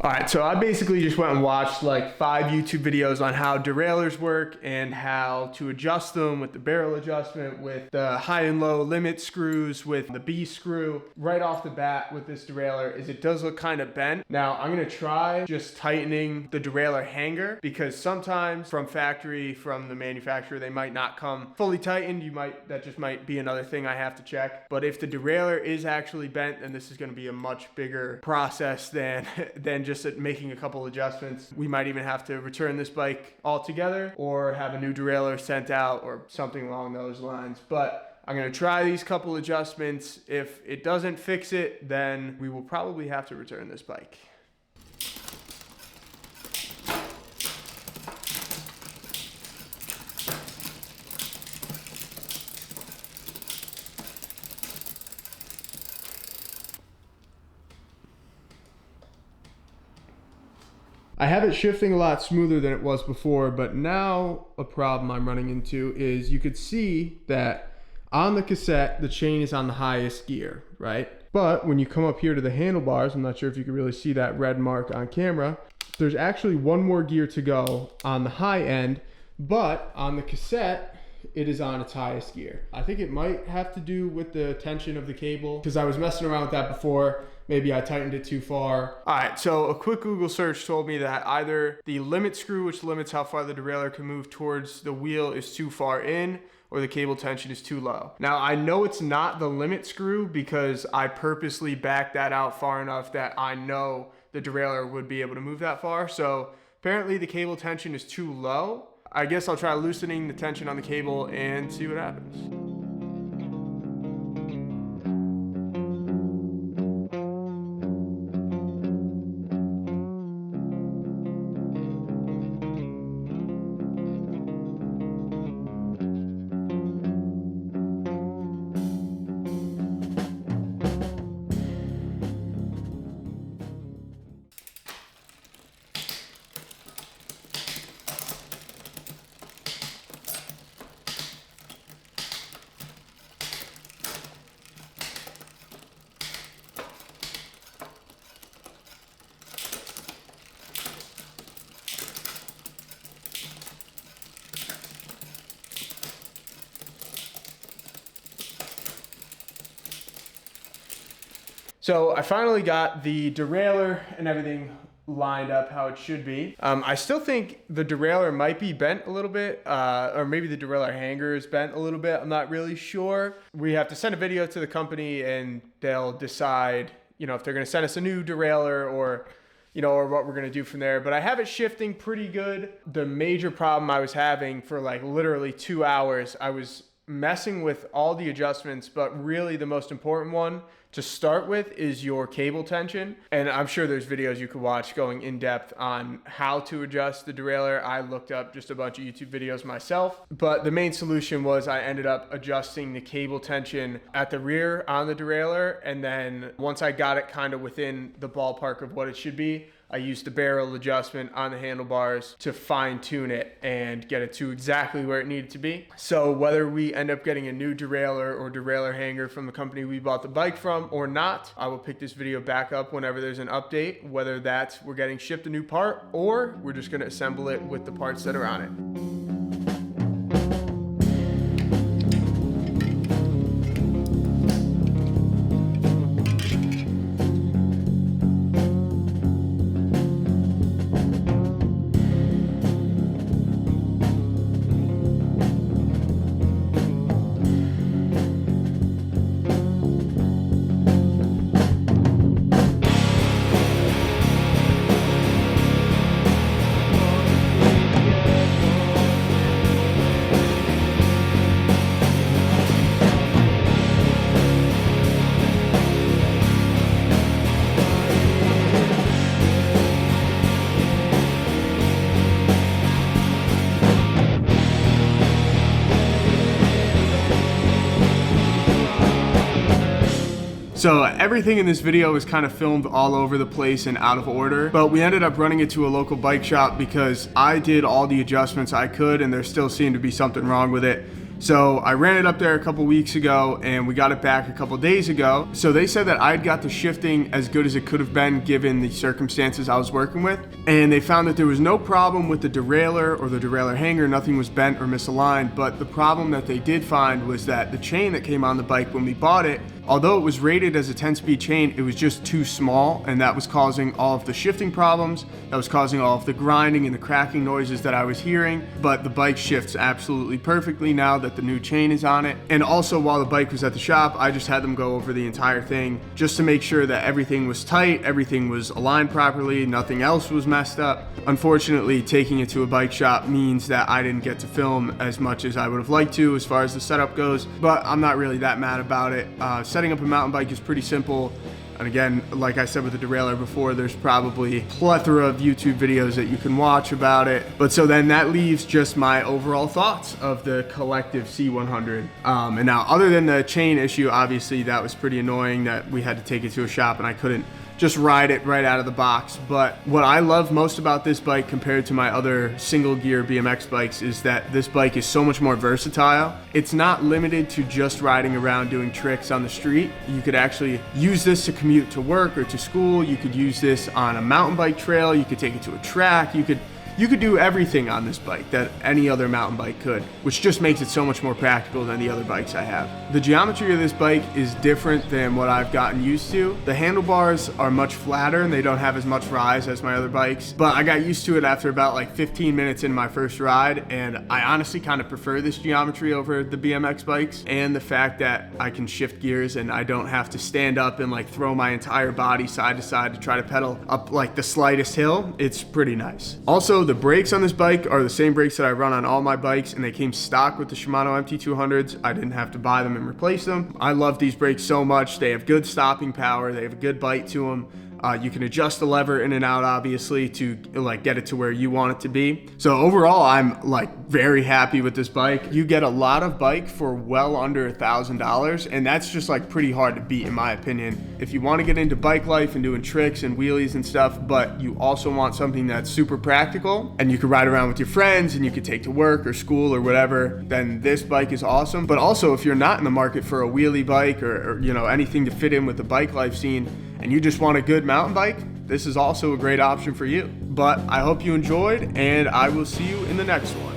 All right, so I basically just went and watched like 5 YouTube videos on how derailleurs work and how to adjust them with the barrel adjustment, with the high and low limit screws, with the B screw. Right off the bat with this derailleur is it does look kind of bent. Now I'm gonna try just tightening the derailleur hanger because sometimes from factory, from the manufacturer, they might not come fully tightened. That just might be another thing I have to check. But if the derailleur is actually bent, then this is gonna be a much bigger process than just making a couple adjustments. We might even have to return this bike altogether or have a new derailleur sent out or something along those lines. But I'm gonna try these couple adjustments. If it doesn't fix it, then we will probably have to return this bike. I have it shifting a lot smoother than it was before, but now a problem I'm running into is you could see that on the cassette, the chain is on the highest gear, right? But when you come up here to the handlebars, I'm not sure if you can really see that red mark on camera, there's actually one more gear to go on the high end, but on the cassette, it is on its highest gear. I think it might have to do with the tension of the cable because I was messing around with that before. Maybe I tightened it too far. All right, so a quick Google search told me that either the limit screw, which limits how far the derailleur can move towards the wheel, is too far in, or the cable tension is too low. Now, I know it's not the limit screw because I purposely backed that out far enough that I know the derailleur would be able to move that far. So apparently the cable tension is too low. I guess I'll try loosening the tension on the cable and see what happens. So I finally got the derailleur and everything lined up how it should be. I still think the derailleur might be bent a little bit, or maybe the derailleur hanger is bent a little bit. I'm not really sure. We have to send a video to the company and they'll decide, if they're gonna send us a new derailleur or what we're gonna do from there. But I have it shifting pretty good. The major problem I was having for like literally 2 hours, I was messing with all the adjustments, but really the most important one to start with is your cable tension. And I'm sure there's videos you could watch going in depth on how to adjust the derailleur. I looked up just a bunch of YouTube videos myself, but the main solution was I ended up adjusting the cable tension at the rear on the derailleur. And then once I got it kind of within the ballpark of what it should be, I used the barrel adjustment on the handlebars to fine tune it and get it to exactly where it needed to be. So whether we end up getting a new derailleur or derailleur hanger from the company we bought the bike from or not, I will pick this video back up whenever there's an update, whether that's we're getting shipped a new part or we're just gonna assemble it with the parts that are on it. So everything in this video was kind of filmed all over the place and out of order, but we ended up running it to a local bike shop because I did all the adjustments I could and there still seemed to be something wrong with it. So I ran it up there a couple weeks ago and we got it back a couple days ago. So they said that I'd got the shifting as good as it could have been given the circumstances I was working with. And they found that there was no problem with the derailleur or the derailleur hanger. Nothing was bent or misaligned. But the problem that they did find was that the chain that came on the bike when we bought it, although it was rated as a 10-speed chain, it was just too small, and that was causing all of the shifting problems. That was causing all of the grinding and the cracking noises that I was hearing. But the bike shifts absolutely perfectly now that the new chain is on it. And also, while the bike was at the shop, I just had them go over the entire thing just to make sure that everything was tight, everything was aligned properly, nothing else was messed up. Unfortunately, taking it to a bike shop means that I didn't get to film as much as I would have liked to as far as the setup goes, but I'm not really that mad about it. Setting up a mountain bike is pretty simple. And again, like I said with the derailleur before, there's probably a plethora of YouTube videos that you can watch about it. But so then that leaves just my overall thoughts of the collective C100. And now, other than the chain issue, obviously that was pretty annoying that we had to take it to a shop and I couldn't just ride it right out of the box. But what I love most about this bike compared to my other single gear BMX bikes is that this bike is so much more versatile. It's not limited to just riding around doing tricks on the street. You could actually use this to commute to work or to school. You could use this on a mountain bike trail. You could take it to a track. You could do everything on this bike that any other mountain bike could, which just makes it so much more practical than the other bikes I have. The geometry of this bike is different than what I've gotten used to. The handlebars are much flatter and they don't have as much rise as my other bikes, but I got used to it after about like 15 minutes in my first ride, and I honestly kind of prefer this geometry over the BMX bikes, and the fact that I can shift gears and I don't have to stand up and like throw my entire body side to side to try to pedal up like the slightest hill. It's pretty nice. Also, the brakes on this bike are the same brakes that I run on all my bikes, and they came stock with the Shimano MT200s. I didn't have to buy them and replace them. I love these brakes so much. They have good stopping power. They have a good bite to them. You can adjust the lever in and out, obviously, to like get it to where you want it to be. So overall, I'm like very happy with this bike. You get a lot of bike for well under $1,000, and that's just like pretty hard to beat in my opinion. If you want to get into bike life and doing tricks and wheelies and stuff, but you also want something that's super practical and you can ride around with your friends and you can take to work or school or whatever, then this bike is awesome. But also, if you're not in the market for a wheelie bike or you know, anything to fit in with the bike life scene, and you just want a good mountain bike, this is also a great option for you. But I hope you enjoyed, and I will see you in the next one.